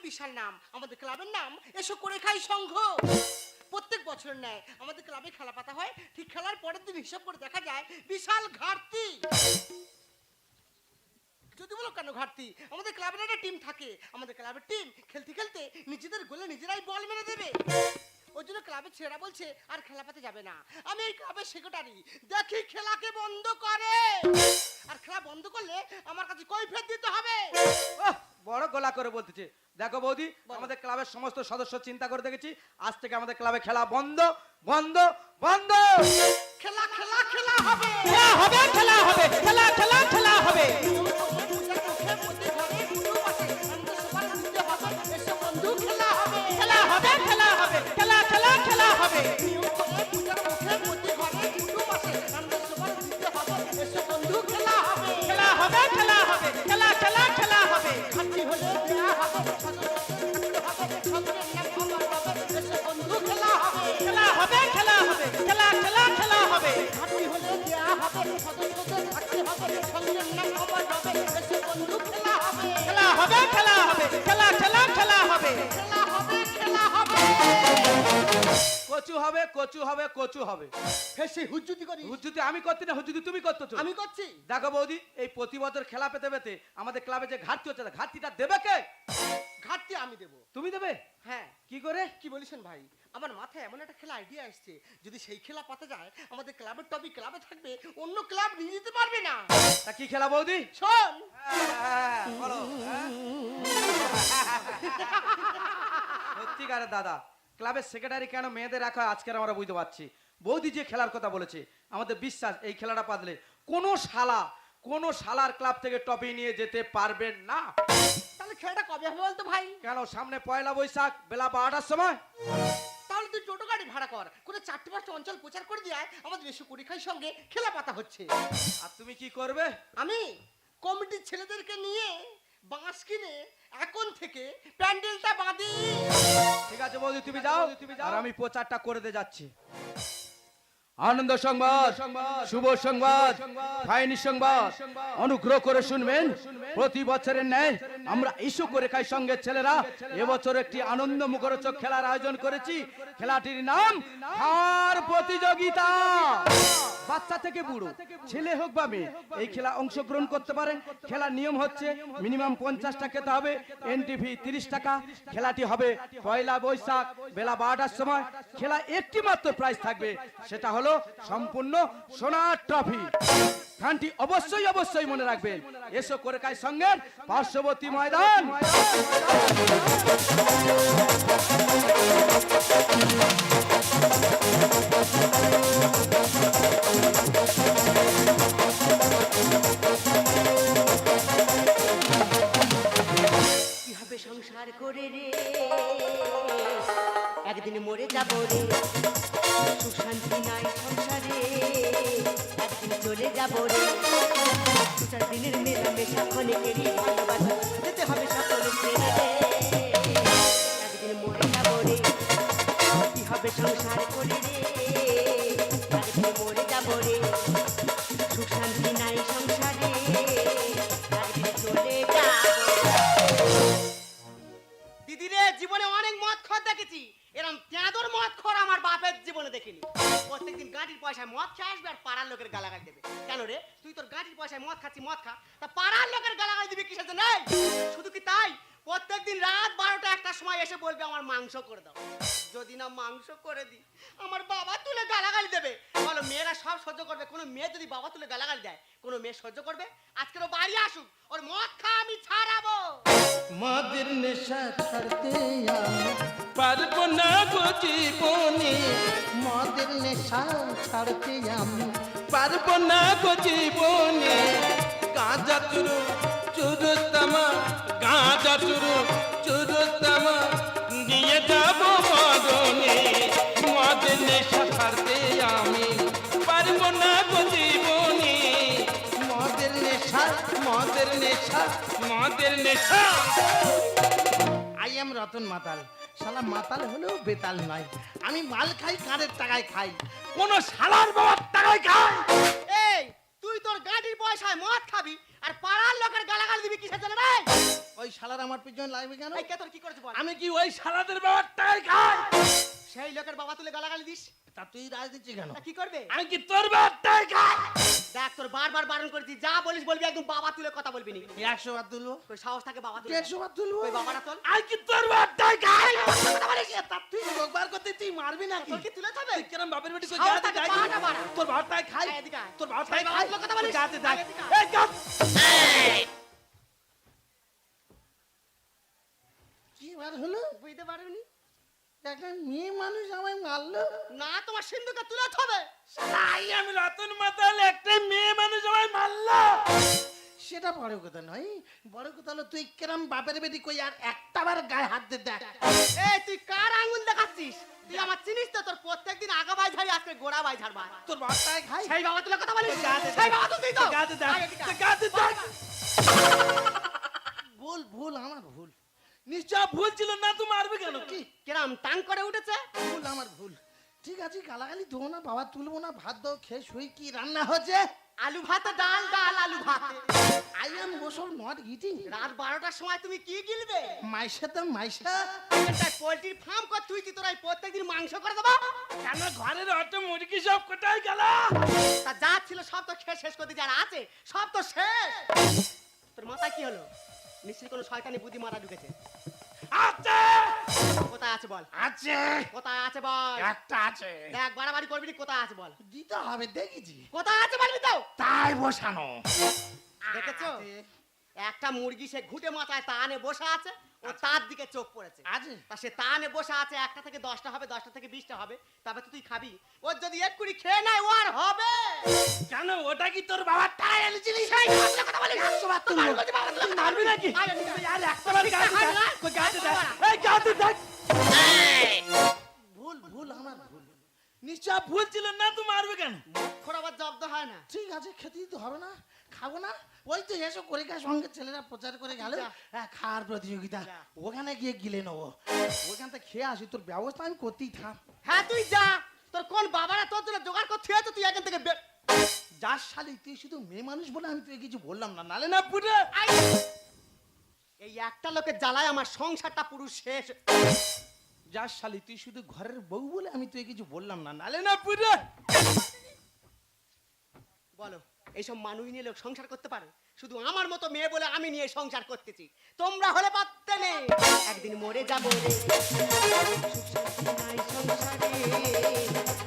বিশাল নাম, আমাদের ক্লাবের নাম এসো করে খাই সংঘ। প্রত্যেক বছর নেয় আমাদের ক্লাবে খেলা পাতা হয়, ঠিক খেলার পরের দিন হিসাব করে দেখা যায় বিশাল ঘাটতি। যদি বলো কেন ঘাটতি, আমাদের ক্লাবের একটা টিম থাকে, আমাদের ক্লাবের টিম খেলতে খেলতে নিজেদের গোলে নিজেরাই বল মেরে দেবে। ওই জন্য ক্লাবের ছেলেরা বলছে আর খেলা পাতে যাবে না। আমি এই ক্লাবের সেক্রেটারি, দেখি খেলাকে বন্ধ করে, আর খেলা বন্ধ করলে আমার কাছে কৈফিয়ত দিতে হবে। বড় গলা করে বলতেছে, দেখো বৌদি, আমাদের ক্লাবের সমস্ত সদস্য চিন্তা করে দেখেছি, আজ থেকে আমাদের ক্লাবে খেলা বন্ধ বন্ধ বন্ধ। খেলা খেলা খেলা হবে, খেলা হবে, খেলা হবে, খেলা খেলা খেলা হবে। খেলা হবে, খেলা হবে, খেলা খেলা খেলা হবে। খেলা হবে, খেলা হবে, খেলা খেলা খেলা হবে। খেলা হবে, খেলা হবে, খেলা খেলা খেলা হবে। খেলা হবে, খেলা হবে, খেলা খেলা খেলা হবে। কচু হবে, কচু হবে, কচু হবে। ফেসে হুজ্জুতি করি, হুজ্জুতি আমি করতে না, হুজ্জুতি তুমি করতেছো। আমি করছি। দেখো বৌদি, এই প্রতি বছর খেলা পেতে পেতে আমাদের ক্লাবে যে ঘাটতি হচ্ছে, ঘাটতিটা দেবে কে? ঘাটতি আমি দেবো। তুমি দেবে? হ্যাঁ। কি করে? কি বলিসেন ভাই, আমার মাথায় এমন একটা খেলা আইডিয়া আসছে, যদি সেই খেলা পাতা যায় আমাদের ক্লাবের টপিক ক্লাবে থাকবে, অন্য ক্লাব নিয়ে যেতে পারবে না। তা কি খেলা বৌদি? শোন, বলো। সত্যিকারের দাদা, ক্লাবের সেক্রেটারি কেন মেয়েদের রাখা আজকের আমরা বুঝতে পারছি। বৌদি যে খেলার কথা বলেছে, আমাদের বিশ্বাস এই খেলাটা পাতলে কোনো শালার ক্লাব থেকে টপি নিয়ে যেতে পারবেন না। তাহলে খেলাটা কবে হবে বলতো ভাই? কেন, সামনে পয়লা বৈশাখ বেলা 12টার সময়। তাহলে তুই টোটো গাড়ি ভাড়া কর, করে 4-5টা অঞ্চল প্রচার করে দিয়ে আমাদের এসে পরীক্ষার সঙ্গে খেলা পাতা হচ্ছে। আর তুমি কি করবে? আমি কমিটির ছেলেদেরকে নিয়ে বাঁশ কিনে এখন থেকে প্যান্ডেলটা বাঁধি। ঠিক আছে বৌদি, তুমি যাও, আর আমি প্রচারটা করে দিয়ে যাচ্ছি। আনন্দ সংবাদ, শুভ সংবাদ, ফাইনি সংবাদ, অনুগ্রহ করে শুনবেন। প্রতি বছরের ন্যায় আমরা ইস্যু করে খাই সঙ্গের ছেলেরা এবছর একটি আনন্দ মুখরোচক খেলার আয়োজন করেছি। খেলাটির নাম হার প্রতিযোগিতা। বাচ্চা থেকে বুড়ো, ছেলে হোক বা মেয়ে, এই খেলা অংশগ্রহণ করতে পারে। খেলার নিয়ম হচ্ছে মিনিমাম 50টা খেতে হবে, এন্ট্রি ফি 30 টাকা। খেলাটি হবে পয়লা বৈশাখ বেলা 12টার সময়। খেলা একটি মাত্র প্রাইজ থাকবে, সেটা হলো সম্পূর্ণ সোনার ট্রফি। গানটি অবশ্যই অবশ্যই মনে রাখবেন। এসো করে খাই সঙ্গের পার্শ্ববর্তী ময়দান। কিভাবে সংসার করে রে একদিন মরে যাবো রে, সুখ শান্তি নাই সংসারে একদিন চলে যাবো রে। 2-4 দিনের মেলামেশা অনেকেরই ভালোবাসা যেতে হবে সকলকে রে, একদিন মরে যাবো রে। কি হবে সংসার করে রে একদিন মরে যাবো রে, সুখ শান্তি নাই সংসারে একদিন চলে যাবো। দিদি রে, জীবনে অনেক মদ খর দেখেছি, এরকম তেঁদর মদ খর আমার বাপের জীবনে দেখিনি। প্রত্যেকদিন গাড়ির পয়সায় মদ খেয়ে আসবে আর পাড়ার লোকের গালাগালি দেবে। কেন রে, তুই তোর গাড়ির পয়সায় মদ খাচ্ছি, মদ খা, তা পাড়ার লোকের গালাগালি দিবি কিসের জন্য? শুধু কি তাই, প্রত্যেকদিন রাত 12টা 1টার সময় এসে বলবে আমার মাংস করে দাও। যদি না মাংস করে দিই আমার বাবা তুলে গালাগালি দেবে। বলো, মেয়েরা সব সহ্য করবে, কোনো মেয়ে যদি বাবা তুলে গালাগালি দেয় কোনো মেয়ে সহ্য করবে? আজকের ও বাড়ি আসুক, ওর মদ খা, আমি ছাড়াবো। মদের নেশা ছাড়তে আমি পারবো না গো জীবনে, মদের নেশা ছাড়তে আমি পারবো না গো জীবনে। গাঁজা চুরু চুরু তামা, গাঁজা চুরু চুরু তামা নিয়ে যাবো মরণে, মদের নেশা ছাড়তে আমি পারবো না গো জীবনে। মদের নেশা, মদের নেশা, মদের নেশা। আই এম রতন মাতাল, শালা মাতাল হলেও বেতাল নয়। আমি মাল খাই, কারের টাকায় খাই, কোন শালার বাবার টাকায় খাই। এই তুই তোর গাড়ির পয়সায় মদ খাবি আর পাড়ার লোকের গালাগাল দিবি কিসের জন্য রে? ওই শালার আমার পিছনে লাগবে কেন? এই কে তোর কি করেছে বল? আমি কি ওই শালাদের বাবারটাই খাই? সেই লোকের বাবা তুলে গালাগালি দিস, তা তুই রাজ দিচ্ছিস কেন? তা কি করবে? আমি কি তোর বাবারটাই খাই? দেখ তোর বারবার বারণ করেছি, যা বলিস বলবি, একদম বাবা তুলে কথা বলবি নি। 100 বার তুলবো, তোর সাহস থাকে বাবা তুলে? 150 বার তুলবো। ওই বাবাটা তোল। আমি কি তোর বাবারটাই খাই? কথা বলিস না, তা তুই রোগবার করতে তুই মারবি নাকি? তোর কি তুলে হবে? তুই কেরম বাপের বেটি কই সাহস গাতে থাকে, যাই? পাটা বাড়া। তোর বাবারটাই খাই? এই এদিকে আয়। তোর বাবারটাই সেই খাই? বাবার কথা বলিস? গাতে যাই। এই এদিকে আয়। এই গাত। কি বার হলো? বুঝতে পারোনি? একটা মেয়ে মানুষ আমায় মারলো। না, তোমার সিন্ধুকে তুলে হবে। শালাই আমি রতন মাতাল, একটা মেয়ে মানুষ আমায় মারলো। সেটা বড় কথা নয়, বড় কথা হলো তুই কেরম বাপের বেটি কই আর একটাবার গায়ে হাত দে দেখ। এই তুই কার আঙ্গুল দেখাচ্ছিস? তুই আমার চিনিস তো? তোর প্রত্যেকদিন আগা বাই ঝাড়ি, আজকে গোড়া বাই ঝাড়বা। তোর বাপটাই খাই। সেই বাবা তুলে কথা বলিস? গাতে সেই বাবা তুই তো? গাতে দেখ, আয় এদিকে আয়। গাতে দেখ। ভুল ভুল আমার ভুল, নিশ্চয় ভুল ছিল না। তুই মারবে কেন? কি কিরাম টাং করে উঠেছে? ভুল আমার ভুল। ঠিক আছে, গালাগালি দেবো না, বাবা তুলবো না, ভাত দাও খেয়ে শুই। কি রান্না হচ্ছে? আলু ভাতে ডাল, ডাল আলু ভাতে। আই এম ওসব নট ইটিং। রাত 12টার সময় তুমি কি গিলবে? মাইশা তো মাইশা। এখানটায় পোল্ট্রির ফার্ম কর, তুই কি তোরা প্রত্যেকদিন মাংস করে দেবো? কেন ঘরের অত মুরগি সব কোথায় গেল? তা যা ছিল সব তো খেয়ে শেষ করতে, যারা আছে সব তো শেষ। তোর মাথায় কি হলো? নিশ্চয়ই কোনো শয়তানি বুদ্ধি মারা ঢুকেছে। আছে কোথায় আছে বল? আছে, কোথায় আছে বল? একটা আছে। দেখ বাড়াবাড়ি করবি না, কোথায় আছে বল? দিতে হবে, দেখেছি কোথায় আছে বলবি তো? তাই বসানো। দেখেছো? আছে। একটা মুরগি সে ঘুটে মাথায় তানে বসে আছে, ও তার দিকে চোখ পড়েছে। আছে। তা সে তানে বসে আছে, 1টা থেকে 10টা হবে, 10টা থেকে 20টা হবে, তবে তো তুই খাবি। ওর যদি এক্ষুনি খেয়ে নেয়, ও আর হবে? কেন ওটা কি তোর বাবার টাই এনেছিলি? সেই বাবার কথা বলিস? 100 বার তোর তুলবো। বাবার কথা বলিস? তুই মারবি নাকি? আয় এদিকে আয়। তুই আর একটা বার গাতে আয় দেখ। না। কই গাতে দেখ। আয় এই গাতে দেখ। ভুল ভুল আমার ভুল, নিশ্চয় ভুল ছিল না। তুই মারবে কেন? খোড়া আবার জব্দ হয় না। ঠিক আছে, খেতে দিতে হবে না, খাবো না। ওই তো এসো করিকার সঙ্গে ছেলেরা প্রচার করে গেল যা। খাওয়ার প্রতিযোগিতা, যা। ওখানে গিয়ে গিলে নেবো। ওখান থেকে খেয়ে আসি, তোর ব্যবস্থা আমি করতেই থাম। হ্যাঁ তুই যা, তোর কোন বাবারা তোর জন্য জোগাড় করতে হয়েছে, তুই এখান থেকে বের। যার শালি তুই শুধু মেয়ে মানুষ বলে আমি তুই কিছু বললাম না, নালে না পুরো। আই! এই একটা লোকের জ্বালায় আমার সংসারটা পুরো শেষ। যার শালি তুই শুধু ঘরের বউ বলে আমি তুই কিছু বললাম না, নালে না পুরো। বলো, এইসব মানুষ নিয়ে লোক সংসার করতে পারে? শুধু আমার মতো মেয়ে বলে আমি নিয়ে সংসার করতেছি, তোমরা হলে পারতে নেই। একদিন মরে যাবো রে, সুখ শান্তি নাই সংসারে,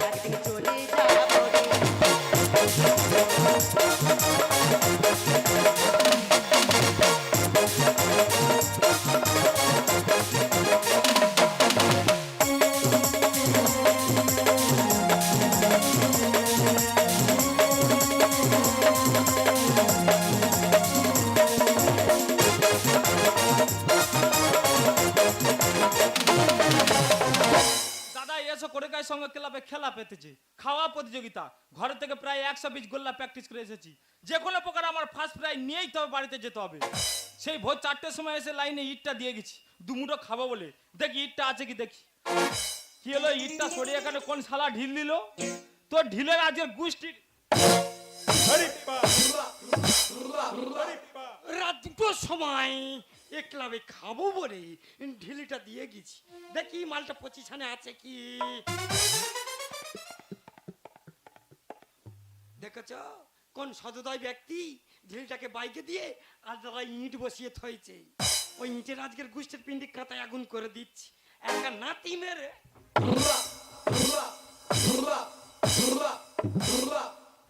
একদিন চলে যাবো রে। দাদা এসো কড়িকার সঙ্গে ক্লাবে খেলা পেতেছে, খাওয়া প্রতিযোগিতা। ঘরে থেকে প্রায় 120 গোল্লা প্র্যাকটিস করে এসেছি। যে কোনো প্রকার আমার ফার্স্ট প্রাইজ নিয়েই তবে বাড়িতে যেতে হবে। সেই ভোর 4টের সময় এসে লাইনে ইটটা দিয়ে গেছি, দুমুটো খাবো বলে। দেখি ইটটা আছে কি দেখি। কি হলো, ইটটা সরিয়ে এখানে কোন শালা ঢিল দিল? তোর ঢিলের আজকের গুষ্টির রাত 2টোর সময় এ ক্লাবে খাবো বলে ঢিলিটা দিয়ে গেছি। দেখি মালটা পজিশনে আছে কি। দেখেছ কোন সদয় ব্যক্তি ঢিলটাকে বাইকে দিয়ে আর যারা ইট বসিয়ে থইছে। ওই ইটের আজকের গুষ্টের পিন্ডি কাঁথায় আগুন করে দিচ্ছি, একটা নাতি মেরে।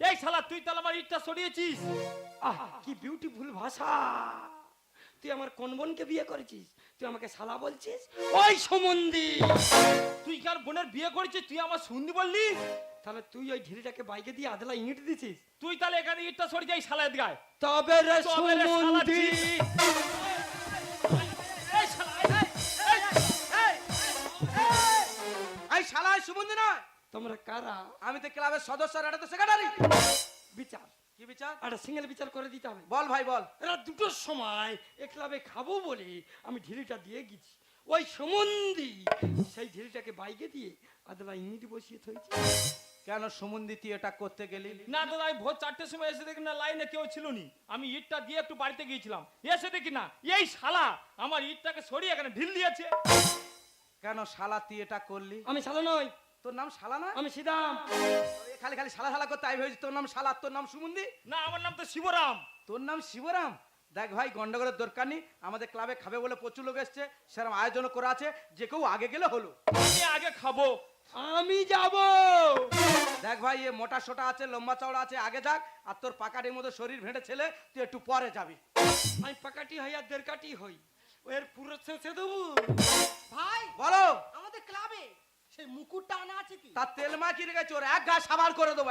এই শালা তুই তাহলে আমার ইটটা সরিয়েছিস? আহ কি বিউটিফুল ভাষা। তুই আমার কোন বোনকে বিয়ে করেছিস? তুই আমাকে শালা বলছিস? ওই সম্বন্ধী, তুই কার বোনের বিয়ে করেছিস, তুই আমার শুনদি বললি? তাহলে তুই ওই ঢিলিটাকে বাইকে দিয়ে আদলা ইট দিছিস? তুই তাহলে এখানে ইটটা সরে যাই শালা গায়। তবে রে তবে রে শালা সম্বন্ধী, ছি। এই শালা, এই শালা সুবন্ধি নয়। তোমরা কারা? আমি তো ক্লাবের সদস্য, আর এটা তো সেক্রেটারি। বিচার, কি বিচার? একটা সিঙ্গেল বিচার করে দিতে হবে। বল ভাই বল। রাত 2টোর সময় এ ক্লাবে খাবো বলে আমি ঢিলিটা দিয়ে গেছি। ওই সম্বন্ধী সেই ঢিলিটাকে বাইকে দিয়ে আদলা ইট বসিয়ে থইছি। কেন সুমন্দি তুই এটা করতে গেলি? না দাদা, আমি ভোর 4টের সময় এসে দেখি না লাইনে কেউ ছিল নি। আমি ইটটা দিয়ে একটু বাড়িতে গিয়েছিলাম, এসে দেখি না এই শালা আমার ইটটাকে সরিয়ে এখানে ঢিল দিয়েছে। কেন শালা তুই এটা করলি? আমি শালা নই, তোর নাম শালা না? আমি সিদাম। এ খালি খালি শালা শালা করতে আই হয়েছি। তোর নাম শালা, তোর নাম সুমন্দি? না, আমার নাম তো শিবরাম। তোর নাম শিবরাম? দেখ ভাই, গন্ডগোলের দরকার নেই। আমাদের ক্লাবে খাবে বলে প্রচুর লোক এসছে, সেরকম আয়োজন করা আছে, যে কেউ আগে গেলে হলো। আমি আগে খাবো। আমি যাব। দেখ ভাই, এ মোটা সোটা আছে, লম্বা চওড়া আছে, আগে যাক। আর তোর পাকাটির মতো শরীর ভেঙে ছেলে, তুই একটু পরে যাবি। আমি পাকাটি হই আর দেড়কাটি হই, ওর পুরো ছেঁচে দেবো। ভাই বলো। আমাদের ক্লাবে সেই মুকুটটা আনা আছে কি? তার তেল মা কিনে গেছে, ওর এক ঘা সাবার করে দেবো।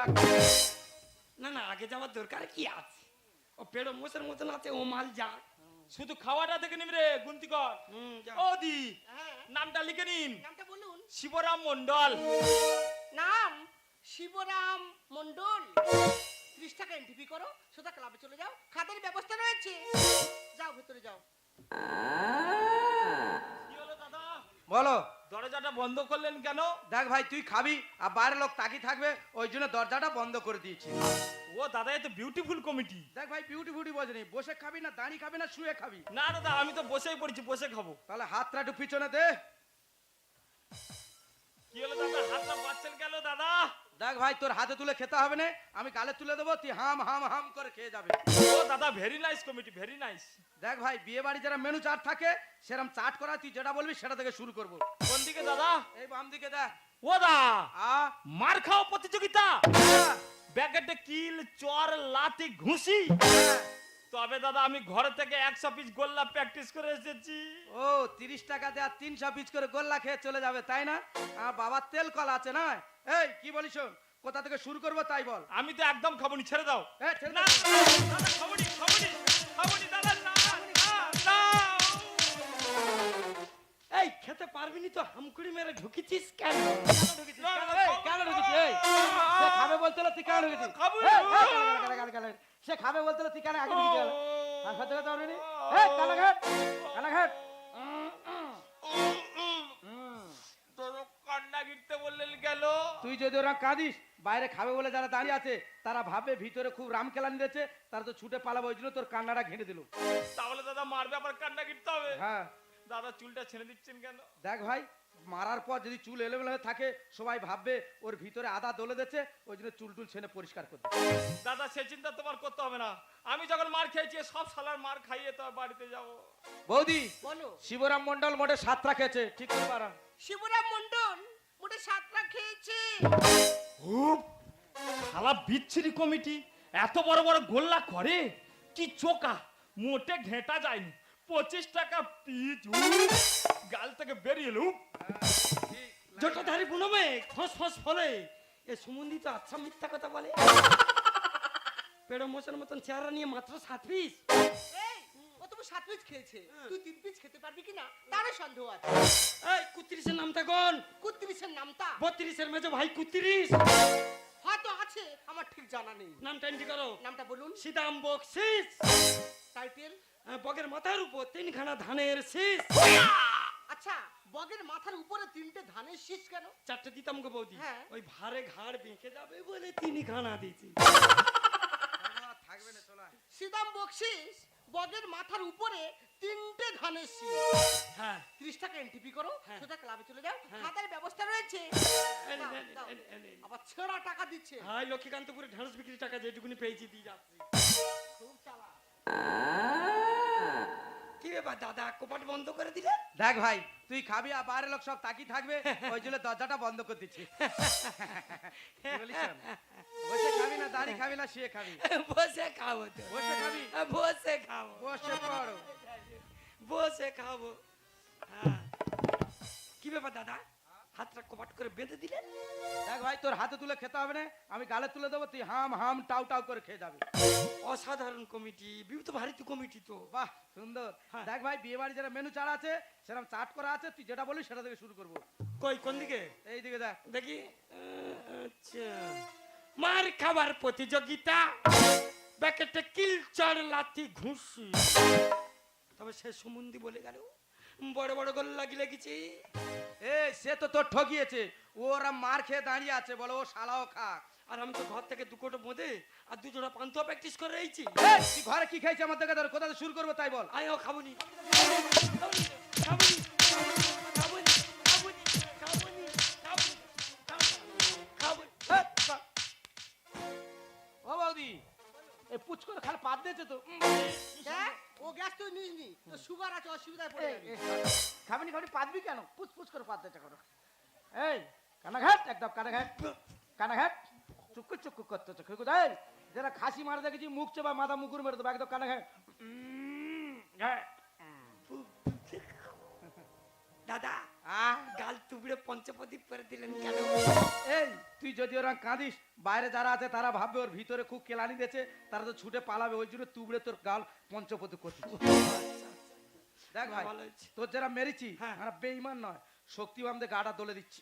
না না, আগে যাওয়ার দরকার কি আছে? ও পেড়ো মোষের মতন আছে, ও মাল যা। শুধু খাওয়াটা দেখে নিবি রে, গুনতি কর। যা। ও দি, হ্যাঁ নামটা লিখে নিন, নামটা বলুন। শিবরাম মন্ডল। নাম শিবরাম মন্ডল। 30 টাকা এন্ট্রি করো, সোজা ক্লাবে চলে যাও, খাতার ব্যবস্থা রয়েছে। যাও ভেতরে যাও। কি হলো দাদা? বলো। দরজাটা বন্ধ করলেন কেন? দেখ ভাই, তুই খাবি আর বাইরের লোক তাকিয়ে থাকবে, ওই জন্য দরজাটা বন্ধ করে দিয়েছি। ও দাদা, এ তো বিউটিফুল কমিটি। দেখ ভাই, বিউটি ফুটি বোঝেনি, বসে খাবি না দাঁড়িয়ে খাবি না শুয়ে খাবি? না দাদা, আমি তো বসেই পড়েছি, বসে খাবো। তাহলে হাতটা একটু পিছনে দে। কি হলো দাদা, হাতটা পাচ্ছেন কেন দাদা? দেখ ভাই, তোর হাতে তুলে খেতে হবে না, আমি গালে তুলে দেবো, তুই হাম হাম হাম করে খেয়ে যাবে। ও দাদা, very nice committee, very nice. দেখ ভাই, বিয়ে বাড়ি যারা মেনু চার্ট থাকে, সেরকম চার্ট করা, তুই যেটা বলবি সেটা থেকে শুরু করবো। কোন দিকে দাদা? এই বাম দিকে দেখ। ও দা, আ মার খাও প্রতিযোগিতা, হ্যাঁ, ব্যাকেটে কিল চর লাঠি ঘুষি। হ্যাঁ। তবে দাদা, আমি ঘর থেকে 100 পিস গোল্লা প্র্যাকটিস করে এসেছি। ও 30 টাকা দেয়া 300 পিস করে গোল্লা খেয়ে চলে যাবে, তাই না? আমার বাবার তেল কল আছে না? এই কি বলিস, কোথা থেকে শুরু করবো তাই বল। আমি তো একদম খাবো নি, ছেড়ে দাও। এ, ছেড়ে না দে। দাদা, খাবো নি, খাবো নি, খাবো নি দাদা, না না। এই খেতে পারবি নি তো হামকুড়ি মেরে ঢুকিছিস কেন? কেন ঢুকেছিস? এই, সে খাবে বলতে হলো, তুই কেন ঢুকেছিস? খাবো এই, না। গালে। সে খাবে বলতে হলো, তুই কেন আগে ঢুকে গেল? আর সত্যি কথা বলবি নি? এই, কানাঘাট, কানাঘাট। তোর কান্না গিরতে বললেন কেন? তুই যদি ওরা কাঁদিস, বাইরে খাবে বলে যারা দাঁড়িয়ে আছে, তারা ভাবে ভিতরে খুব রাম খেলানি দিয়েছে, তারা তো ছুটে পালাবো, ওই জন্য তোর কান্নাটা ঘেঁটে দিল। তাহলে দাদা মারবে, আবার কান্না গিরতে হবে। হ্যাঁ, দাদা চুলটা ছেড়ে দিচ্ছেন কেন? দেখ ভাই, মারার পর যদি চুল এলোমেলো হয়ে থাকে, সবাই ভাববে ওর ভিতরে আদা দলে দিয়েছে, ওই জন্য চুল টুল ছেনে পরিষ্কার করতে। দাদা সে চিন্তা তোমার করতে হবে না, আমি যখন মার খেয়েছি সব শালার মার খাইয়ে তো বাড়িতে যাব। বৌদি, বলো। শিবরাম মন্ডল মোটে 7টা খেয়েছে, ঠিক করে পারা। শিবরাম মন্ডল মোটে 7টা খেয়েছে। শালা বিচ্ছিরি কমিটি, এত বড় বড় গোল্লা করে কি চোকা, মোটে ঘেঁটা যায়নি। 25 টাকা পিচ, গাল থেকে বেরিয়ে এলো। জটাধারী বুনবে ফস ফস ফলে, এ সুমন্দি তো আচ্ছা মিথ্যা কথা বলে। পেড়ো মোষের মতন চেহারা নিয়ে মাত্র 7 পিস। এই ও তুমি 7 পিস খেয়েছে, তুই 3 পিস খেতে পারবি কিনা তারও সন্দেহ আছে। এই 31 নামটা কোন? 31 এর নামটা 32 মেজো ভাই 31 হয়তো আছে, আমার ঠিক জানা নেই। নামটা এন্ট্রি করো। নামটা বলুন। সিদাম বকশিস। টাইটেল। বগের মাথার উপর 3খানা ধানের শীষ। আচ্ছা, বগের মাথার উপরে 3টে ধানের শীষ কেন? 4টে দিতাম গো বৌদি, হ্যাঁ। ওই ভারে ঘাড় বেঁকে যাবে বলে 3খানা দিয়েছি। থাকবে না, চলা। সিদাম বকশিস, বগের মাথার উপরে 3টে ধানের শীষ। হ্যাঁ 30 টাকা এন্ট্রি করো, হ্যাঁ। সোজা ক্লাবে চলে যাও, হ্যাঁ। খাতার ব্যবস্থা রয়েছে। এই দাও, নে, দাও। এই নে। আবার ছেঁড়া টাকা দিচ্ছে। হাই লক্ষ্মীকান্তপুরে ঢেঁড়স বিক্রি টাকা যেটুকুনি পেয়েছি দিয়ে যাচ্ছি। খুব চালাক। কি ব্যাপার দাদা, কপাট বন্ধ করে দিলে? দেখ ভাই, তুই খাবি আর বাইরের লোক সব তাকিয়ে থাকবে, ওই জন্য দরজাটা বন্ধ করে দিচ্ছি। কি বলিস শোন? বসে খাবি না দাঁড়িয়ে খাবি না শুয়ে খাবি? বসে খাবো তো। বসে খাবি? বসে খাবো। বসে পড়ো। বসে খাবো। হ্যাঁ। কি ব্যাপার দাদা, হাতটা কপাট করে বেঁধে দিলে? দেখ ভাই, তোর হাতে তুলে খেতে হবে না, আমি গালে তুলে দেবো, তুই হাম হাম টাউ টাউ করে খেয়ে যাবি। অসাধারণ কমিটি, বিভূত ভারতী কমিটি তো। বাহ, সুন্দর। হ্যাঁ। দেখ ভাই, বিয়ে বাড়ি যারা মেনু চার আছে, সেরকম চাট করা আছে, তুই যেটা বলিস সেটা থেকে শুরু করবো। কই কোন দিকে এই দিকে দেখ। দেখি? আচ্ছা, মার খাবার প্রতিযোগিতা, ব্যাকেটে কিল চড় লাথি ঘুষি। তবে সে সুমন্দি বলে গেল বড় বড় গোল্লা গিলে গেছি। এ সে তো তোর ঠকিয়েছে, ওরা মার খেয়ে দাঁড়িয়ে আছে, বলো ও শালাও খাক। আর আমি তো ঘর থেকে 2 কোটো বোঁদে আর 2 জোড়া পান্তুয়া প্র্যাকটিস করে রয়েছি। এই, তুই ঘরে কি খাইছিস আমার থেকে ধর, কোথা থেকে শুরু করবো তাই বল। আয়ও খাবনি খাবনি খাবনি খাবনি খাবনি খাবনি। এই, বাহ। ও বৌদি, এই পুচ করে খালি পাত দিয়েছে তো। দেখ, ও গ্যাস তুই নিস নি, তো সুগার আছে, অসুবিধায় পড়ে যাবি। খাবি খাবি পাতবি কেন? পুচ পুচ করে পাত দিয়েছে করো। এই কানাঘাট, একদম কানাঘাট, কানাঘাট চুক্কু চুক্কু করতেছে খুকু। এই যারা খাসি মারা দেখেছি মুখ চেপা মাথা মুকুর মেরে দেবো, একদম কানাঘাট। দাদা আহ, গাল তুবড়ে পঞ্চপ্রদীপ করে দিলেন কেন? এই তুই যদি ওরা কাঁদিস, বাইরে যারা আছে তারা ভাববে ওর ভিতরে খুব কেলানি দিয়েছে, তারা তো ছুটে পালাবে, ওই জন্য তুবড়ে তোর গাল পঞ্চপতি করছিস। দেখ ভাই, ভালো হয়েছে। তোর যারা মেরেছি হ্যাঁ। আমরা বেঈমান নয়, শক্তিবানদের গাটা দলে দিচ্ছি।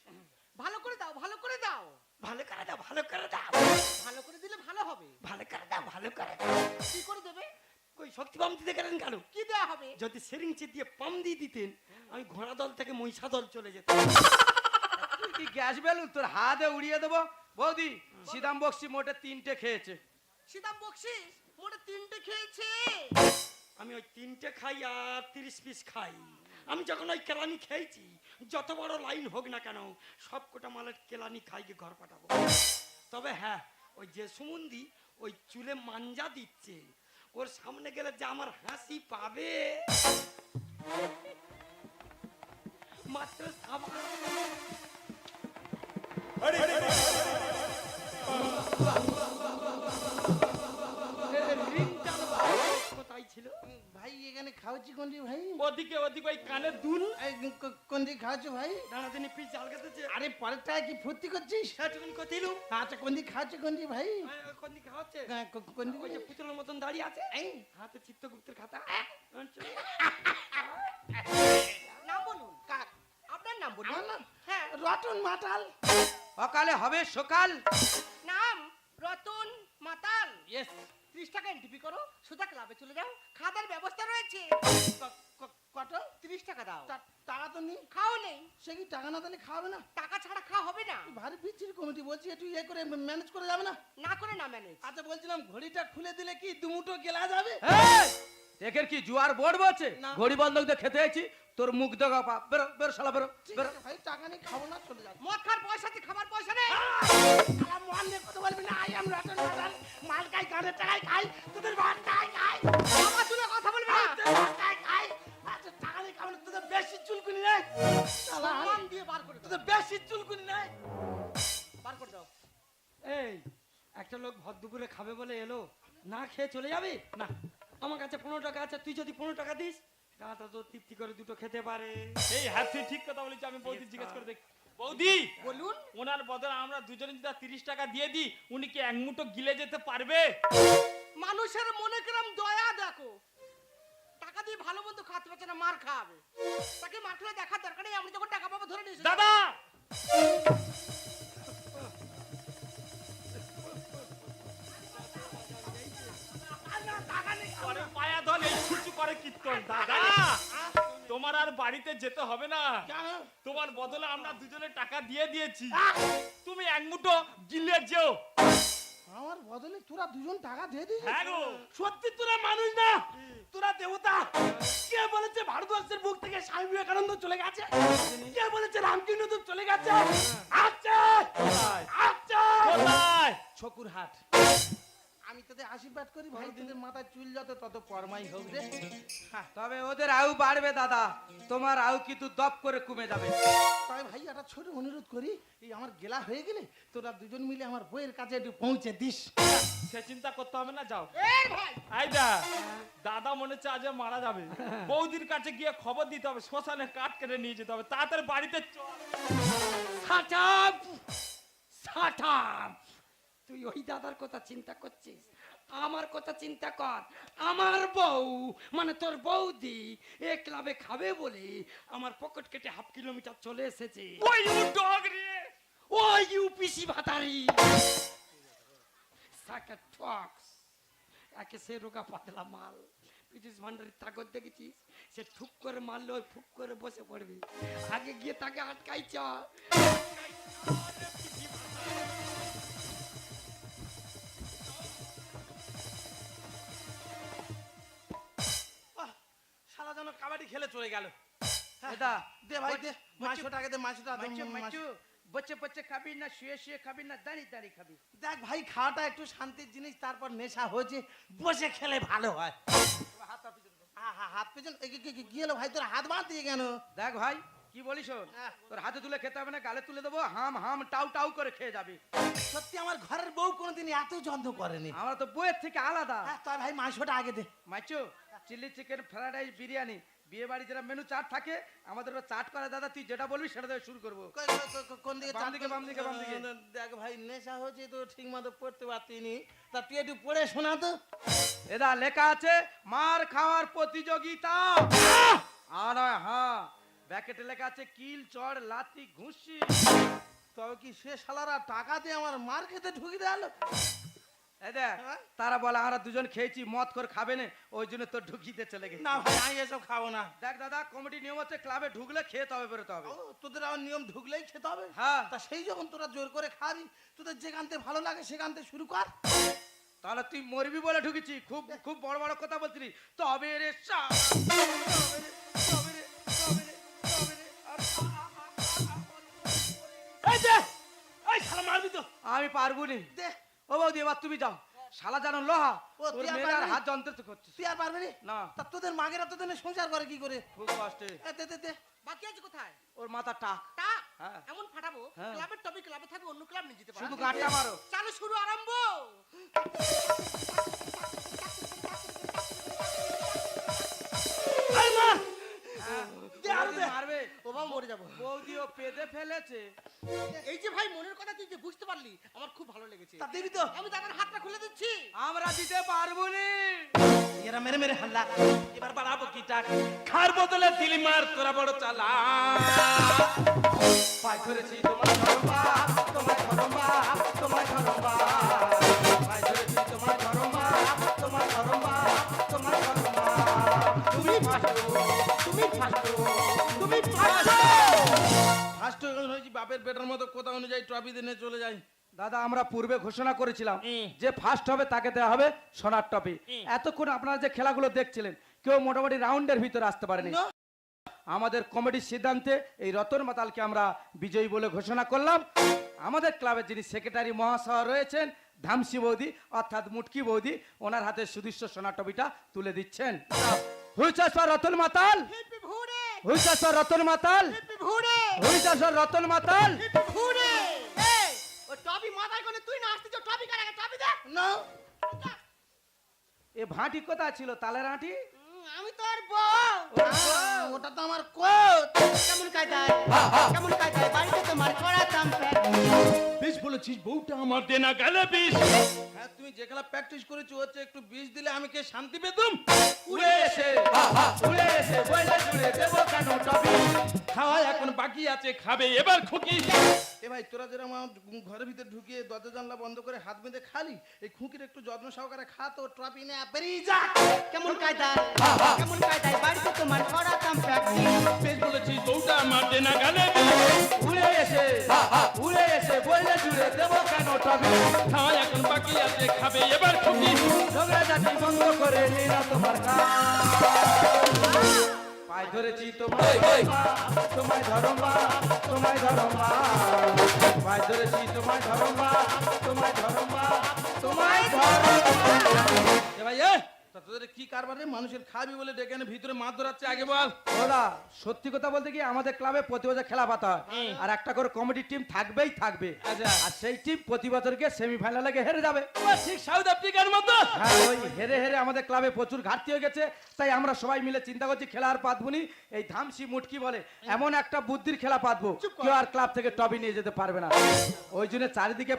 ভালো করে দাও, ভালো করে দাও। ভালো করে দাও, ভালো করে দাও, ভালো করে দিলে ভালো হবে। ভালো করে দাও, ভালো করে দাও। কি করে দেবে? কই শক্তি পাম দিতে গেলেন কেন? কি দেয়া হবে? যদি সেরিংচে দিয়ে পাম দিয়ে দিতেন, আমি ঘোড়া দল থেকে মহিষা দল চলে যেতাম। তুই কি গ্যাস বেলুন তোর হাতে উড়িয়ে দেবো? বৌদি, সিদাম বক্সি মোটে 3টে খেয়েছে। সীতাম বকশিস মোটে 3টে খেয়েছে। আমি ওই 3টে খাই আর 30 পিস খাই। আমি যখন ওই কেলানি খেয়েছি, যত বড় লাইন হোক না কেন, সব কটা মালের কেলানি খাই গিয়ে ঘর পাঠাবো। তবে হ্যাঁ, ওই যে সুমন্দি ওই চুলে মাঞ্জা দিচ্ছে, ওর সামনে গেলে যে আমার হাসি পাবে। মাত্র সাবান। কোথায় ছিল? ভাই এখানে খাওয়াচ্ছি কোনটি ভাই? ওদিকে ওদিকে ওই কানের দুল। এই কোনটি খাওয়াচ্ছ ভাই? দাঁড়াদিনি পিস জাল গেছে। আরে পরের টাকা কি ফুর্তি করছিস? সেটুকুনি কোথায় এলো? আচ্ছা কোনটি খাওয়াচ্ছ কোনটি ভাই? কোন দিকে হচ্ছে? কোনটি ওই যে পুতুলের মতন দাঁড়িয়ে আছে, এই হাতে চিত্রগুপ্তের খাতা। নাম বলুন। আপনার নাম বলুন। আমার নাম? হ্যাঁ। রতন মাতাল। সকালে হবে সকাল। নাম রতন মাতাল। ইয়েস। 30 টাকা এন্ট্রি করো, সুদা ক্লাবে চলে যাও, খাওয়ার ব্যবস্থা রয়েছে। কত? 30 টাকা দাও। টাকা তো নেই। খাও নেই, সে কি টাকা না তাহলে খাওয়াবে না? টাকা ছাড়া খাওয়া হবে না। ভারী বিচ্ছিরি কমিটি, বলছি একটু ইয়ে করে ম্যানেজ করে যাবে না? না করে না ম্যানেজ। আচ্ছা বলছিলাম ঘড়িটা খুলে দিলে কি দুমুটো গেলা যাবে? এই, দেখের কি জুয়ার বোর্ড বলছে? না। ঘড়ি বন্ধক দিয়ে খেতে আইছি, তোর মুখ দেখা পা। বেরো বেরো শালা বেরো ঠিক বেরো। আছে ভাই, টাকা নেই, খাবো না, চলে যাবো। মদ খাওয়ার পয়সা আছে, খাবার পয়সা নেই। শালা মন নিয়ে কথা বলবি না। আই এম রতন মাতাল। মাল খাই, গানের টাকায় খাই, তোদের ভাত খাই খাই। আমার শুনে কথা বলবি না। তোদের ভাত খাই খাই। আচ্ছা টাকা নেই, খাবো না, তোদের বেশি চুলকুনি নেই। শালা, সম্মান দিয়ে বার করে দাও। তোদের বেশি চুলকুনি নেই। বার করে দাও। এই একটা লোক ভর দুপুরে খাবে বলে এলো, না খেয়ে চলে যাবে না? আমার কাছে 15 টাকা আছে, তুই যদি 15 টাকা দিস, গাটা তো তৃপ্তি করে দুটো খেতে পারে। এই হ্যাঁ তুই ঠিক কথা বলেছি, আমি বৌদি জিজ্ঞেস করে দেখি। বৌদি, বলুন। ওনার বদলে আমরা দুজনে যদি 30 টাকা দিয়ে দিই, উনি কি এক মুঠো গিলে যেতে পারবে? মানুষের মনে কিরম দয়া দেখো, টাকা দিয়ে ভালো মন্দ খাতে পারছে না, মার খাওয়াবে। তাকে মার খেলে দেখার দরকার নেই, আমি যখন টাকা পাবো ধরে নিয়েছি। দাদা, পরে পায়া ধল এই ছুচু করে কীর্তন। দাদা, তোমার আর বাড়িতে যেতে হবে না, কেন? তোমার বদলে আমরা দুজনে টাকা দিয়ে দিয়েছি, তুমি এক মুঠো গিলে যেও। আমার বদলে তোরা দুজন টাকা দিয়ে দিস? হ্যাঁ গো। সত্যি তোরা মানুষ না, তোরা দেবতা। কে বলেছে ভারতবর্ষের বুক থেকে স্বামী বিবেকানন্দ চলে গেছে? কে বলেছে রামকৃষ্ণ দেব চলে গেছে? আচ্ছা আচ্ছা, কোথায়? ছকুর হাট। আমি তোদের আশীর্বাদ করি ভাই, তোদের মাথায় চুল যত তত পরমাই হোক রে। তবে ওদের আয়ু বাড়বে দাদা, তোমার আয়ু কিন্তু দপ করে কমে যাবে। তাই ভাই একটা ছোট অনুরোধ করি, এই আমার গেলা হয়ে গেলে তোরা দুজন মিলে আমার বইয়ের কাছে একটু পৌঁছে দিস। সে চিন্তা করতে হবে না, যাও। এই ভাই, আইদা, দাদা মনে হচ্ছে আজ মারা যাবে, বৌদির কাছে গিয়ে খবর দিতে হবে, শ্মশানে কাঠ কেটে নিয়ে যেতে হবে, তাড়াতাড়ি বাড়িতে চল। সাটাপ সাটাপ, তুই ওই দাদার কথা চিন্তা করছিস, আমার কথা চিন্তা কর। আমার বউ মানে তোর বৌদি এ ক্লাবে খাবে বলে আমার পকেট কেটে হাফ কিলোমিটার চলে এসেছে। ওই ডগ রে, ওই ইউপিসি ভাতারি সাকা টক্স, একে সে রোগা পাতলা মাল, ব্রিটিশ ভান্ডারের তাকত দেখেছিস? সে ঠুক করে মারলে ওই ফুক করে বসে পড়বে। আগে গিয়ে তাকে আটকাই চ। শালা যেন কাবাডি খেলে চলে গেল। এটা দে ভাই দে, মাংসটা আগে দে, মাংসটা দে, মাইচু মাংস। মাইচু বচ্চে বচ্চে খাবি না শুয়ে শুয়ে খাবি না দাঁড়িয়ে দাঁড়িয়ে খাবি? দেখ ভাই, খাওয়াটা একটু শান্তির জিনিস, তারপর নেশা হয়েছে, বসে খেলে ভালো হয়। হাত পেছন কি হলো ভাই, তোর হাত বাঁধ দিয়ে কেন? দেখ ভাই কি বলিস শোন, হ্যাঁ। তোর হাতে তুলে খেতে হবে না, গালে তুলে দেবো, হাম হাম টাউ টাউ করে খেয়ে যাবি। সত্যি আমার ঘরের বউ কোনোদিন এত যত্ন করেনি। আমরা তো বইয়ের থেকে আলাদা। হ্যাঁ, তোর ভাই মাংসটা আগে দে। মাইচু chilli chicken fried rice biryani, বিয়ে বাড়ি যেটা মেনু চাট থাকে আমাদের চাট করে দাদা, তুই যেটা বলবি সেটা দিয়ে শুরু করবো। কোন দিকে? বাম দিকে, বাম দিকে, বাম দিকে। দেখ ভাই, নেশা হয়েছে তো ঠিক মতো পড়তে পারতিনি, তা তুই একটু পড়ে শোনা তো। এদা লেখা আছে মার খাওয়ার প্রতিযোগিতা। আর নয় হ্যাঁ, ব্যাকেটে লেখা আছে কিল চড় লাতি ঘুষি। তবে কি সে শালারা টাকা দিয়ে আমার মার খেতে ঢুকি দেয়ালো? এই দেখ হ্যাঁ? তারা বলে আমরা দুজন খেয়েছি, মদ করে খাবে না, ওই জন্য তোর ঢুকিতে চলে গেছে। না ভাই, আমি এসব খাবো না। দেখ দাদা, কমিটি নিয়ম হচ্ছে ক্লাবে ঢুকলে খেতে হবে, বেরোতে হবে। ও, তোদের আমার নিয়ম ঢুকলেই খেতে হবে? হ্যাঁ। তা সেই যখন তোরা জোর করে খাবি, তোদের যেখান থেকে ভালো লাগে সেখান থেকে শুরু কর। তাহলে তুই মরবি বলে ঢুকেছি, খুব খুব বড় বড় কথা বলছিলি। তবে রে এই যে, এই শালা মারবি তো। আমি পারবো নি। দে, ও বৌদি এবার তুমি যাও, শালা জানো লোহা, ও, ওর তুই আর মেয়ের আর পারবি? হাত যন্ত্র করছিস। তুই আর পারবি নি? না। তা তোদের মাগেরা তোদের নিয়ে সংসার করে কি করে? খুব কষ্টে। দে দে দে। বাকি আছে কোথায়? ওর মাথা টাক। টাক হ্যাঁ। এমন ফাটাবো, হ্যাঁ। ক্লাবের টপিক ক্লাবে থাকবে, অন্য ক্লাব নিয়ে যেতে পারবে। শুধু গাঁটটা মারো। চালু শুরু আরম্ভ। আরে মা, দে আরো দে। মারবে। ও বাবা, মরে যাবো। বৌদি ও পেদে ফেলেছে। এই যে ভাই, মনের কথা তুই যে বুঝতে পারলি, আমার খুব ভালো লেগেছে। তা দিবি তো? আমি দাদার হাতটা খুলে দিচ্ছি। আমরা দিতে পারবো নি। এরা মেরে মেরে হাল্লা। এবার বাড়াবো কি টাক? খার বদলে দিলি মার, তোরা বড় চালা। পাই ধরেছি তোমার ধরমা, তোমার ধরমা, তোমার ধরমা। পাই ধরেছি তোমার ধরমা, তোমার ধরমা, তোমার ধরমা। তুমি ফাঁসো, তুমি ফাঁসো, তুমি ফাঁসো। ফার্স্ট হয়েছি বাপের বেটার মতো, কথা অনুযায়ী ট্রফি দিনে চলে যাই। দাদা আমরা পূর্বে ঘোষণা করেছিলাম যে ফার্স্ট হবে তাকে দেওয়া হবে সোনার টপি। এতক্ষণ আপনারা যে খেলাগুলো দেখছিলেন, কেউ মোটামুটি রাউন্ডের ভিতরে আসতে পারেনি। না। আমাদের কমিটির সিদ্ধান্তে এই রতন মাতালকে আমরা বিজয়ী বলে ঘোষণা করলাম। আমাদের ক্লাবের যিনি সেক্রেটারি মহাশয় রয়েছেন ধামসি বৌদি অর্থাৎ মুটকি বৌদি, ওনার হাতে সুদৃশ্য সোনার টপিটা তুলে দিচ্ছেন। হুইচাসর রতন মাতাল, হিপি ভুড়ে, হুইচাসর রতন মাতাল, হিপি ভুড়ে, হুইচাসর রতন মাতাল। হিপি ভুড়ে। এই, ও টপি মাথায় করে তুই না আসতে, টপি কার আগে টপি দে। না, এ ভাঁটি কোথায় ছিল, তালের আঁটি? আমি তোর বউ। ওটা তো আমার কোচ। কেমন কায়দায়, কেমন কায়দায় বাড়িতে তোমার করাতাম প্যাক। বেশ বলেছিস, বউটা আমার দেনা গেলে বিষ। হ্যাঁ, তুমি যে খেলা প্র্যাকটিস করেছো হচ্ছে, একটু বিষ দিলে আমি কে শান্তি পেতাম? উড়ে এসে, উড়ে এসে বইলে জুড়ে দেবো কেন টপি? খাওয়া এখন বাকি আছে, খাবে এবার খুকি। এ ভাই, তোরা যেরকম আমার ঘরের ভিতরে ঢুকিয়ে দরজা জানলা বন্ধ করে হাত বেঁধে খালি, এই খুঁকির একটু যত্ন সহকারে খা, তো ট্রফি নিয়ে বেরিয়ে যা। কেমন কায়দায়, কেমন কায়দায় বাড়িতে তোমার করাতাম প্যাক। বেশ বলেছিস, বউটা আমার দেনা গেলে বিষ। উড়ে এসে, উড়ে এসে বইলে জুড়ে দেবো কেন টপি? খাওয়া এখন বাকি আছে, খাবে এবার খুকি। ঝগড়া জাতি বন্ধ করে নিলা তোমার কাজ। পায়ে ধরেছি তোমায় ধরমা, তোমায় ধরমা, তোমায় ধরমা। পায়ে ধরেছি তোমায় ধরমা, তোমায় ধরমা, তোমায় ধরমা। এ ভাই, তা তোদের কি কারবার রে? মানুষের খাবি বলে ডেকে এনে ভিতরে মাছ ধরাচ্ছে, আগে বল। ওরা সত্যি কথা বলতে কি, আমাদের ক্লাবে প্রতি বছর খেলা পাতা হয়, আর একটা করে কমিটি টিম থাকবেই থাকবে। আর সেই টিম প্রতি বছরকে সেমিফাইনালে হেরে যাবে। ঠিক সাউথ আফ্রিকার মতো। হ্যাঁ, ওই হেরে হেরে আমাদের ক্লাবে প্রচুর ঘাটতি হয়ে গেছে, তাই আমরা সবাই মিলে চিন্তা করছি খেলা আর পাতবুনি। এই ধামসি মুটকি বলে এমন একটা বুদ্ধির খেলা পাতবো, কেউ আর ক্লাব থেকে টবি নিয়ে যেতে পারবে না। ওই জন্য চারিদিকে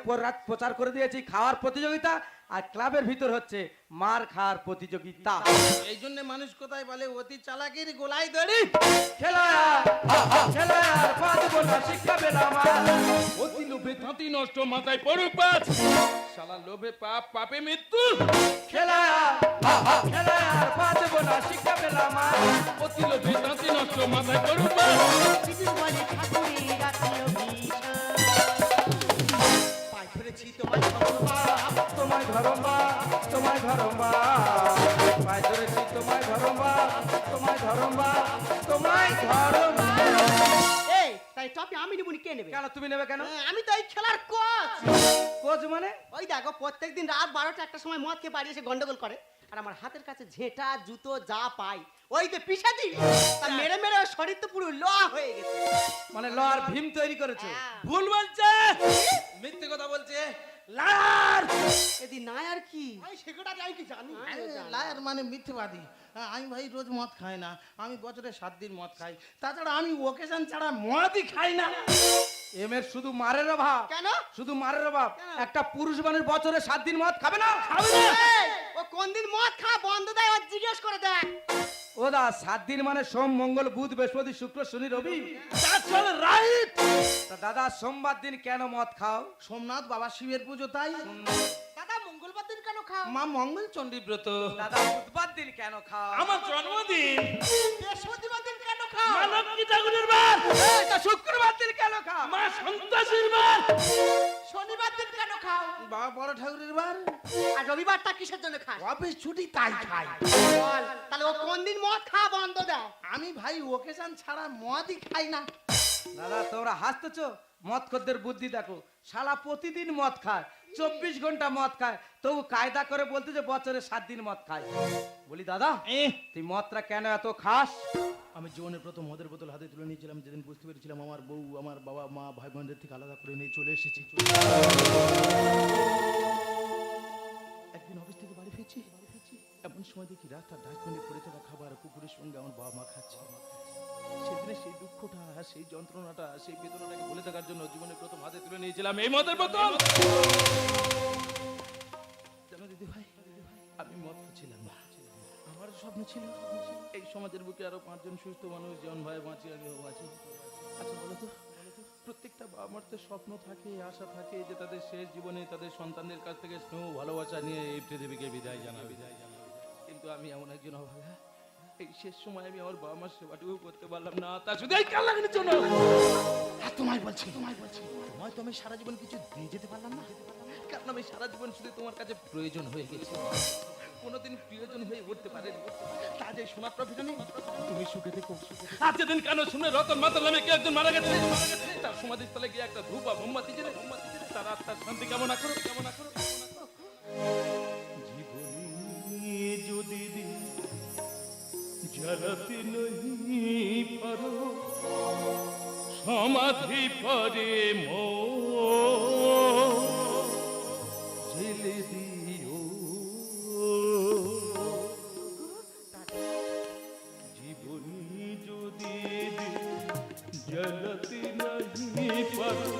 প্রচার করে দিয়েছি খাওয়ার প্রতিযোগিতা, আর ক্লাবের ভিতর হচ্ছে মার খাওয়ার প্রতিযোগিতা। এই জন্য মানুষ কোথায় বলে অতি চালাকির গোলাই দড়ি। খেলা খেলা আর পাতবো না, শিক্ষা পেলাম আর। অতি লোভে তাঁতি নষ্ট মাথায় পড়ুক বাজ শালা লোভে পাপ পাপে মৃত্যু খেলায়ার খেলায়ার বাঁচবো না শিক্ষা পেলাম আর। অতি লোভে তাঁতি নষ্ট মাথায় পড়ুক বাজ বিদুর বলে ঠাকুরের রাখিল বিষয়। পায়ে ধরেছি তোমার ধর্মবাপ, তোমায় ধরমবা তোমায় ধরমবা পায়ে ধরেছি তোমায় ধরমবা তোমায় ধরমবা তোমায় ধরমবা। এই তাই টপি আমি নিবুনি কে নেবে? কেন তুমি নেবে কেন? আমি তো এই খেলার কোচ। কোচ মানে? ওই দেখো প্রত্যেকদিন রাত 12টা একটা সময় মদ খেয়ে বাড়ি এসে গন্ডগোল করে, আর আমার হাতের কাছে ঝেঁটা জুতো যা পাই ওই তো পিষা দিই, তা মেরে মেরে ওর শরীর তো পুরো লোহা হয়ে গেছে। মানে লোহার ভীম তৈরি করেছো? হ্যাঁ। ভুল বলছে, মিথ্যে কথা বলছে, লায়ার। এদি না আর কি সেক্রেটারি আমি কি জানি? লায়ার মানে মিথ্যেবাদী। আমি ভাই রোজ মদ খাই না, আমি বছরে 7 দিন মদ খাই। তাছাড়া আমি ওকেশন ছাড়া মদই খাই না। এমের শুধু মারের অভাব। কেন? শুধু মারের অভাব। একটা পুরুষ মানুষ বছরে 7 দিন মদ খাবে না? এই, ও কোন দিন মদ খাওয়া বন্ধ দেয় ও জিজ্ঞেস করে দেখ। ও দা 7 দিন মানে সোম মঙ্গল বুধ বৃহস্পতি শুক্র শনি রবি। তাছাড়া রাইট। তা দাদা সোমবার দিন কেন মদ খাও? সোমনাথ বাবা শিবের পুজো তাই। দাদা মঙ্গলবার দিন কেন খাও? মা মঙ্গল চণ্ডী ব্রত। দাদা বুধবার দিন কেন খাও? আমার জন্মদিন বৃহস্পতিবার দিন কেন খাও? মা লক্ষ্মী ঠাকুরের বার। এই তা শুক্রবার দিন কেন খাও? মা সন্তাসীর বার। শনিবার দিন কেন খাও? বাবা বড় ঠাকুরের বার। আর রবিবারটা কিসের জন্য খাস? অফিস ছুটি তাই খাই। বল তাহলে ও কোন দিন মদ খাওয়া বন্ধ দেয়? আমি ভাই ওকেশন ছাড়া মদই খাই না। দাদা তোমরা হাসতেছো? মদ খদ্দের বুদ্ধি দেখো, শালা প্রতিদিন মদ খায়, 24 ঘন্টা মদ খায়, তবু কায়দা করে বলতে যে বছরে 7 দিন মদ খায়। বলি দাদা তুই মদটা কেন এত খাস? আমি জীবনের প্রথম মদের বোতল হাতে তুলে নিয়েছিলাম যেদিন বুঝতে পেরেছিলাম আমার বউ আমার বাবা মা ভাই বোনদের থেকে আলাদা করে নিয়ে চলে এসেছি। একদিন অফিস থেকে বাড়ি ফিরছি, এমন সময় দেখি রাস্তার ডাস্টবিনে পড়ে থাকা খাবার কুকুরের সঙ্গে আমার বাবা মা খাচ্ছে। সেদিনে সেই দুঃখটা, সেই যন্ত্রণাটা, সেই বেদনাটাকে ভুলে থাকার জন্য জীবনের প্রথম হাতে তুলে নিয়েছিলাম এই মদের বোতল। জানো দিদি ভাই, আমি মদ খাচ্ছিলাম না, আমার স্বপ্ন ছিল এই সমাজের বুকে আরো 5 জন সুস্থ মানুষ জন ভাই বাঁচি আমিও বাঁচি। আচ্ছা বলো তো, প্রত্যেকটা বাবা মার তো স্বপ্ন থাকে, আশা থাকে যে তাদের শেষ জীবনে তাদের সন্তানদের কাছ থেকে স্নেহ ভালোবাসা নিয়ে এই পৃথিবীকে বিদায় জানাবে। কিন্তু আমি এমন একজন অভাগা, এই শেষ সময় আমি আমার বাবা মার সেবাটুকু করতে পারলাম না, তা শুধু এই কাল লাগানোর জন্য। তোমায় বলছি তোমায় তো আমি সারা জীবন কিছু দিয়ে যেতে পারলাম না, কারণ আমি সারা জীবন শুধু তোমার কাছে প্রয়োজন হয়ে গেছি, কোনোদিন প্রিয়জন হয়ে উঠতে পারেনি। তাজ এই সোনার ট্রফিটা নেই, তুমি সুখে থেকো। আজকে দিন কেন শুনে রতন মাতাল নামে কেউ একজন মারা গেছে, তার সমাধিস্থলে গিয়ে একটা ধূপ বা মোমবাতি জেলে তার আত্মার শান্তি কামনা করো। জীবনে যদি জ্বালাতে नहीं পারো সমাধি পরে জেলে দিও। জীবনে যদি জ্বালাতে नहीं পারো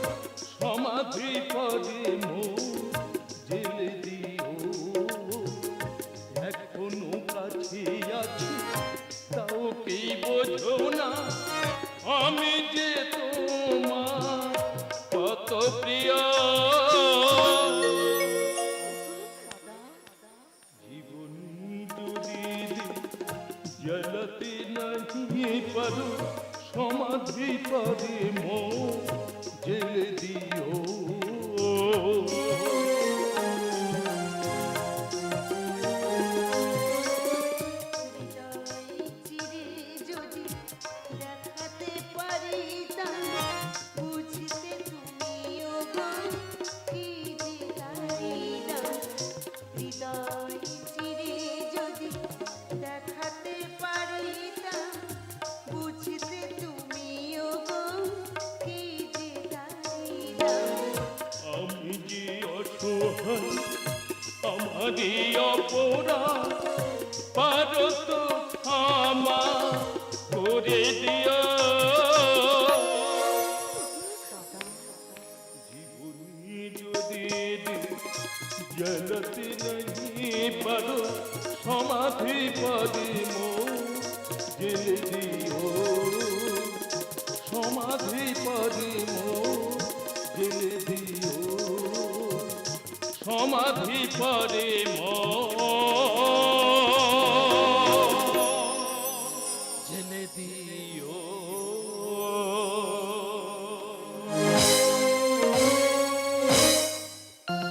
সমাধি পরে জেলে দিও। এখনো কাছে আছি তাও কি বোঝো না আমি যে তোমার কত প্রিয়। জীবনী যদি জ্বালাতে नहीं পারো সমাধি পরে জেলে দিও। চিরে যদি দেখাতে পারিতাম বুঝতে তুমিও গো কি যে তারিনা। হৃদয় চিরে যদি দেখাতে পারিতাম বুঝতে তুমিও গো কি যে তারিনা। আমি যে অসহায় আমারই অপরাধ পারো তো ক্ষমা করে দিও। জীবনী যদি জ্বালাতে नहीं পারো সমাধি পরে জেলে দিও। সমাধি পরে জেলে দিও। সমাধি পরে